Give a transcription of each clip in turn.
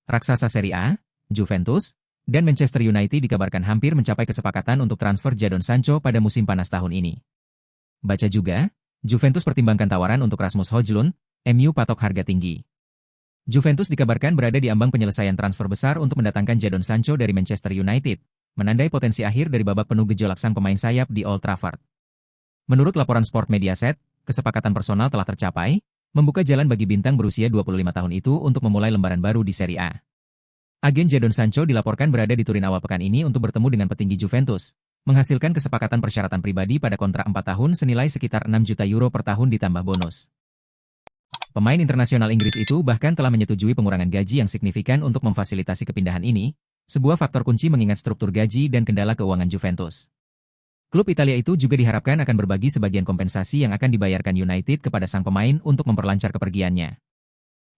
Raksasa Serie A, Juventus, dan Manchester United dikabarkan hampir mencapai kesepakatan untuk transfer Jadon Sancho pada musim panas tahun ini. Baca juga, Juventus pertimbangkan tawaran untuk Rasmus Højlund, MU patok harga tinggi. Juventus dikabarkan berada di ambang penyelesaian transfer besar untuk mendatangkan Jadon Sancho dari Manchester United, menandai potensi akhir dari babak penuh gejolak sang pemain sayap di Old Trafford. Menurut laporan Sport Mediaset, kesepakatan personal telah tercapai, membuka jalan bagi bintang berusia 25 tahun itu untuk memulai lembaran baru di Serie A. Agen Jadon Sancho dilaporkan berada di Turin awal pekan ini untuk bertemu dengan petinggi Juventus, menghasilkan kesepakatan persyaratan pribadi pada kontrak 4 tahun senilai sekitar 6 juta euro per tahun ditambah bonus. Pemain internasional Inggris itu bahkan telah menyetujui pengurangan gaji yang signifikan untuk memfasilitasi kepindahan ini, sebuah faktor kunci mengingat struktur gaji dan kendala keuangan Juventus. Klub Italia itu juga diharapkan akan berbagi sebagian kompensasi yang akan dibayarkan United kepada sang pemain untuk memperlancar kepergiannya.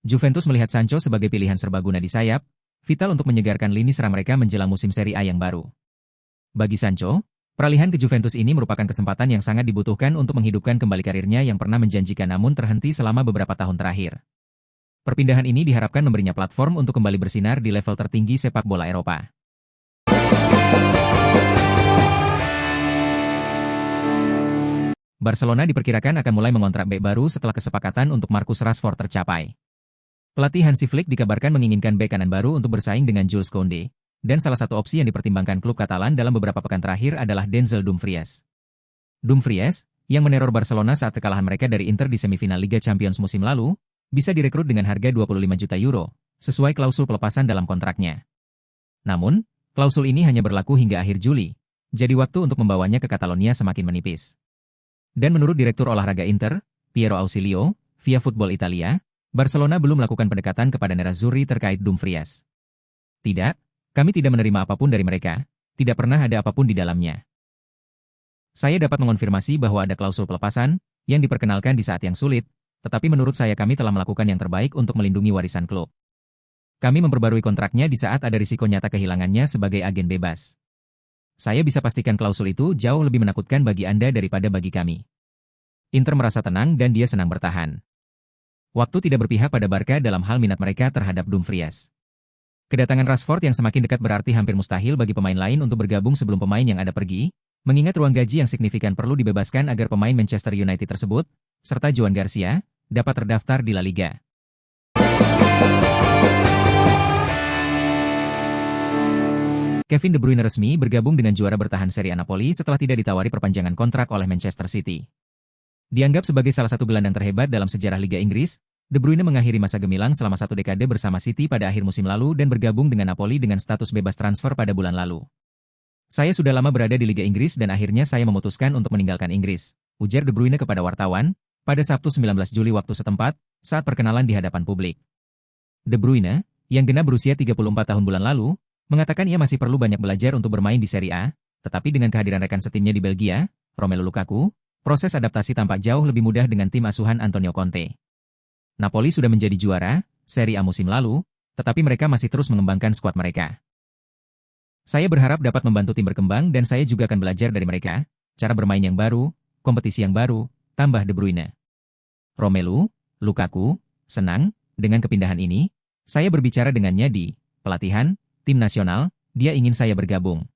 Juventus melihat Sancho sebagai pilihan serbaguna di sayap, vital untuk menyegarkan lini serang mereka menjelang musim Serie A yang baru. Bagi Sancho, peralihan ke Juventus ini merupakan kesempatan yang sangat dibutuhkan untuk menghidupkan kembali karirnya yang pernah menjanjikan namun terhenti selama beberapa tahun terakhir. Perpindahan ini diharapkan memberinya platform untuk kembali bersinar di level tertinggi sepak bola Eropa. Barcelona diperkirakan akan mulai mengontrak bek baru setelah kesepakatan untuk Marcus Rashford tercapai. Pelatih Hansi Flick dikabarkan menginginkan bek kanan baru untuk bersaing dengan Jules Koundé, dan salah satu opsi yang dipertimbangkan klub Katalan dalam beberapa pekan terakhir adalah Denzel Dumfries. Dumfries, yang meneror Barcelona saat kekalahan mereka dari Inter di semifinal Liga Champions musim lalu, bisa direkrut dengan harga 25 juta euro, sesuai klausul pelepasan dalam kontraknya. Namun, klausul ini hanya berlaku hingga akhir Juli, jadi waktu untuk membawanya ke Catalonia semakin menipis. Dan menurut Direktur Olahraga Inter, Piero Ausilio, via Football Italia, Barcelona belum melakukan pendekatan kepada Nerazzurri terkait Dumfries. Tidak, kami tidak menerima apapun dari mereka, tidak pernah ada apapun di dalamnya. Saya dapat mengonfirmasi bahwa ada klausul pelepasan, yang diperkenalkan di saat yang sulit, tetapi menurut saya kami telah melakukan yang terbaik untuk melindungi warisan klub. Kami memperbarui kontraknya di saat ada risiko nyata kehilangannya sebagai agen bebas. Saya bisa pastikan klausul itu jauh lebih menakutkan bagi Anda daripada bagi kami. Inter merasa tenang dan dia senang bertahan. Waktu tidak berpihak pada Barca dalam hal minat mereka terhadap Dumfries. Kedatangan Rashford yang semakin dekat berarti hampir mustahil bagi pemain lain untuk bergabung sebelum pemain yang ada pergi, mengingat ruang gaji yang signifikan perlu dibebaskan agar pemain Manchester United tersebut, serta Joan Garcia, dapat terdaftar di La Liga. Kevin De Bruyne resmi bergabung dengan juara bertahan Serie A Napoli setelah tidak ditawari perpanjangan kontrak oleh Manchester City. Dianggap sebagai salah satu gelandang terhebat dalam sejarah Liga Inggris, De Bruyne mengakhiri masa gemilang selama 1 dekade bersama City pada akhir musim lalu dan bergabung dengan Napoli dengan status bebas transfer pada bulan lalu. Saya sudah lama berada di Liga Inggris dan akhirnya saya memutuskan untuk meninggalkan Inggris, ujar De Bruyne kepada wartawan, pada Sabtu 19 Juli waktu setempat, saat perkenalan di hadapan publik. De Bruyne, yang genap berusia 34 tahun bulan lalu, mengatakan ia masih perlu banyak belajar untuk bermain di Serie A, tetapi dengan kehadiran rekan setimnya di Belgia, Romelu Lukaku, proses adaptasi tampak jauh lebih mudah dengan tim asuhan Antonio Conte. Napoli sudah menjadi juara Serie A musim lalu, tetapi mereka masih terus mengembangkan skuad mereka. Saya berharap dapat membantu tim berkembang dan saya juga akan belajar dari mereka, cara bermain yang baru, kompetisi yang baru, tambah De Bruyne. Romelu Lukaku senang dengan kepindahan ini, saya berbicara dengannya di pelatihan tim nasional, dia ingin saya bergabung.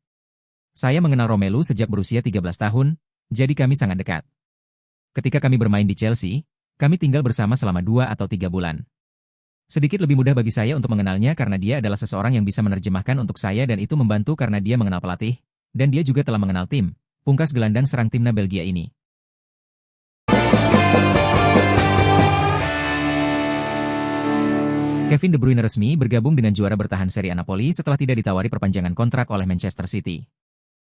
Saya mengenal Romelu sejak berusia 13 tahun, jadi kami sangat dekat. Ketika kami bermain di Chelsea, kami tinggal bersama selama 2 atau 3 bulan. Sedikit lebih mudah bagi saya untuk mengenalnya karena dia adalah seseorang yang bisa menerjemahkan untuk saya dan itu membantu karena dia mengenal pelatih, dan dia juga telah mengenal tim, pungkas gelandang serang timnas Belgia ini. Kevin De Bruyne resmi bergabung dengan juara bertahan Serie A Napoli setelah tidak ditawari perpanjangan kontrak oleh Manchester City.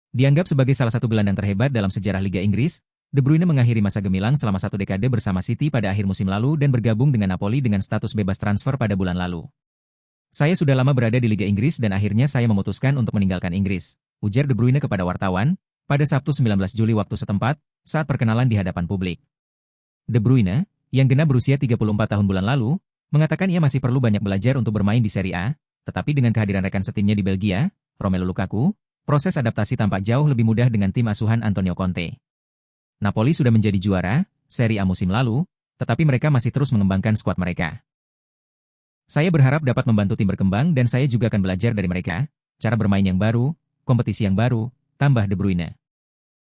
Dianggap sebagai salah satu gelandang terhebat dalam sejarah Liga Inggris, De Bruyne mengakhiri masa gemilang selama 1 dekade bersama City pada akhir musim lalu dan bergabung dengan Napoli dengan status bebas transfer pada bulan lalu. Saya sudah lama berada di Liga Inggris dan akhirnya saya memutuskan untuk meninggalkan Inggris, ujar De Bruyne kepada wartawan, pada Sabtu 19 Juli waktu setempat, saat perkenalan di hadapan publik. De Bruyne, yang genap berusia 34 tahun bulan lalu, mengatakan ia masih perlu banyak belajar untuk bermain di Serie A, tetapi dengan kehadiran rekan setimnya di Belgia, Romelu Lukaku, proses adaptasi tampak jauh lebih mudah dengan tim asuhan Antonio Conte. Napoli sudah menjadi juara Serie A musim lalu, tetapi mereka masih terus mengembangkan skuad mereka. Saya berharap dapat membantu tim berkembang dan saya juga akan belajar dari mereka, cara bermain yang baru, kompetisi yang baru, tambah De Bruyne.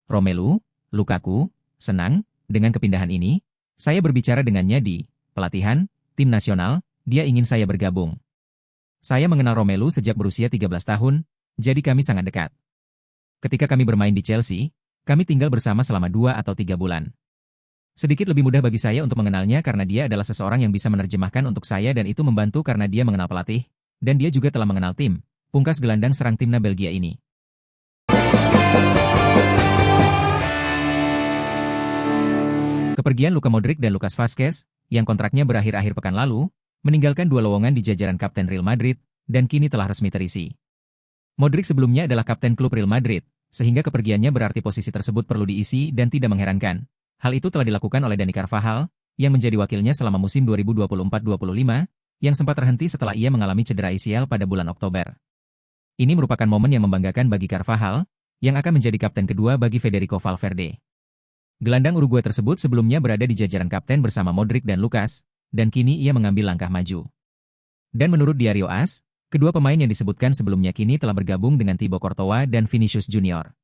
Romelu Lukaku senang dengan kepindahan ini. Saya berbicara dengannya di pelatihan tim nasional, dia ingin saya bergabung. Saya mengenal Romelu sejak berusia 13 tahun, jadi kami sangat dekat. Ketika kami bermain di Chelsea, kami tinggal bersama selama 2 atau 3 bulan. Sedikit lebih mudah bagi saya untuk mengenalnya karena dia adalah seseorang yang bisa menerjemahkan untuk saya dan itu membantu karena dia mengenal pelatih, dan dia juga telah mengenal tim, pungkas gelandang serang timnas Belgia ini. Kepergian Luka Modric dan Lucas Vazquez, yang kontraknya berakhir akhir pekan lalu, meninggalkan 2 lowongan di jajaran kapten Real Madrid, dan kini telah resmi terisi. Modric sebelumnya adalah kapten klub Real Madrid, sehingga kepergiannya berarti posisi tersebut perlu diisi dan tidak mengherankan. Hal itu telah dilakukan oleh Dani Carvajal, yang menjadi wakilnya selama musim 2024-25, yang sempat terhenti setelah ia mengalami cedera ACL pada bulan Oktober. Ini merupakan momen yang membanggakan bagi Carvajal, yang akan menjadi kapten kedua bagi Federico Valverde. Gelandang Uruguay tersebut sebelumnya berada di jajaran kapten bersama Modric dan Lucas, dan kini ia mengambil langkah maju. Dan menurut Diario AS, kedua pemain yang disebutkan sebelumnya kini telah bergabung dengan Thibaut Courtois dan Vinicius Junior.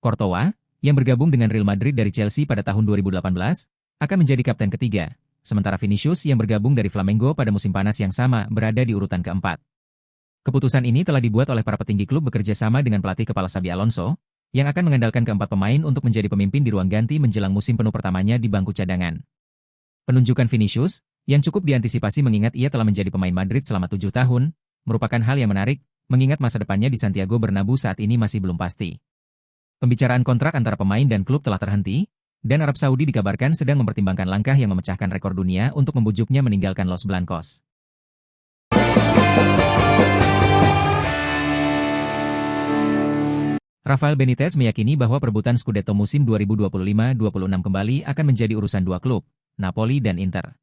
Courtois, yang bergabung dengan Real Madrid dari Chelsea pada tahun 2018, akan menjadi kapten ketiga, sementara Vinicius yang bergabung dari Flamengo pada musim panas yang sama berada di urutan keempat. Keputusan ini telah dibuat oleh para petinggi klub bekerja sama dengan pelatih kepala Xabi Alonso, yang akan mengandalkan keempat pemain untuk menjadi pemimpin di ruang ganti menjelang musim penuh pertamanya di bangku cadangan. Penunjukan Vinicius, yang cukup diantisipasi mengingat ia telah menjadi pemain Madrid selama 7 tahun, merupakan hal yang menarik, mengingat masa depannya di Santiago Bernabeu saat ini masih belum pasti. Pembicaraan kontrak antara pemain dan klub telah terhenti, dan Arab Saudi dikabarkan sedang mempertimbangkan langkah yang memecahkan rekor dunia untuk membujuknya meninggalkan Los Blancos. Rafael Benitez meyakini bahwa perebutan Scudetto musim 2025-26 kembali akan menjadi urusan 2 klub, Napoli dan Inter.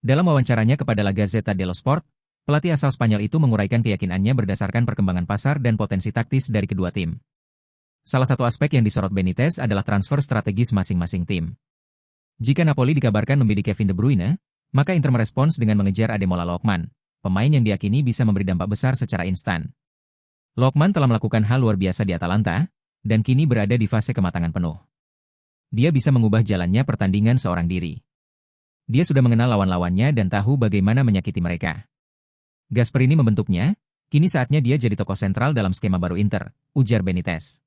Dalam wawancaranya kepada La Gazzetta dello Sport, pelatih asal Spanyol itu menguraikan keyakinannya berdasarkan perkembangan pasar dan potensi taktis dari kedua tim. Salah satu aspek yang disorot Benitez adalah transfer strategis masing-masing tim. Jika Napoli dikabarkan membidik Kevin De Bruyne, maka Inter merespons dengan mengejar Ademola Lookman, pemain yang diyakini bisa memberi dampak besar secara instan. Lookman telah melakukan hal luar biasa di Atalanta, dan kini berada di fase kematangan penuh. Dia bisa mengubah jalannya pertandingan seorang diri. Dia sudah mengenal lawan-lawannya dan tahu bagaimana menyakiti mereka. Gasperini membentuknya, kini saatnya dia jadi tokoh sentral dalam skema baru Inter, ujar Benitez.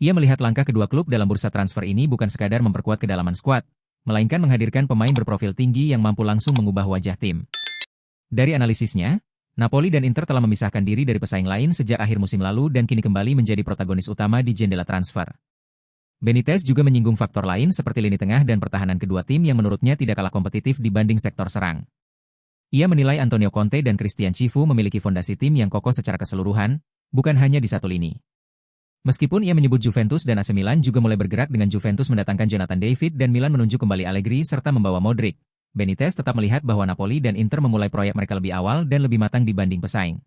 Ia melihat langkah kedua klub dalam bursa transfer ini bukan sekadar memperkuat kedalaman skuad, melainkan menghadirkan pemain berprofil tinggi yang mampu langsung mengubah wajah tim. Dari analisisnya, Napoli dan Inter telah memisahkan diri dari pesaing lain sejak akhir musim lalu dan kini kembali menjadi protagonis utama di jendela transfer. Benitez juga menyinggung faktor lain seperti lini tengah dan pertahanan kedua tim yang menurutnya tidak kalah kompetitif dibanding sektor serang. Ia menilai Antonio Conte dan Christian Chivu memiliki fondasi tim yang kokoh secara keseluruhan, bukan hanya di satu lini. Meskipun ia menyebut Juventus dan AC Milan juga mulai bergerak dengan Juventus mendatangkan Jonathan David dan Milan menunjuk kembali Allegri serta membawa Modric, Benitez tetap melihat bahwa Napoli dan Inter memulai proyek mereka lebih awal dan lebih matang dibanding pesaing.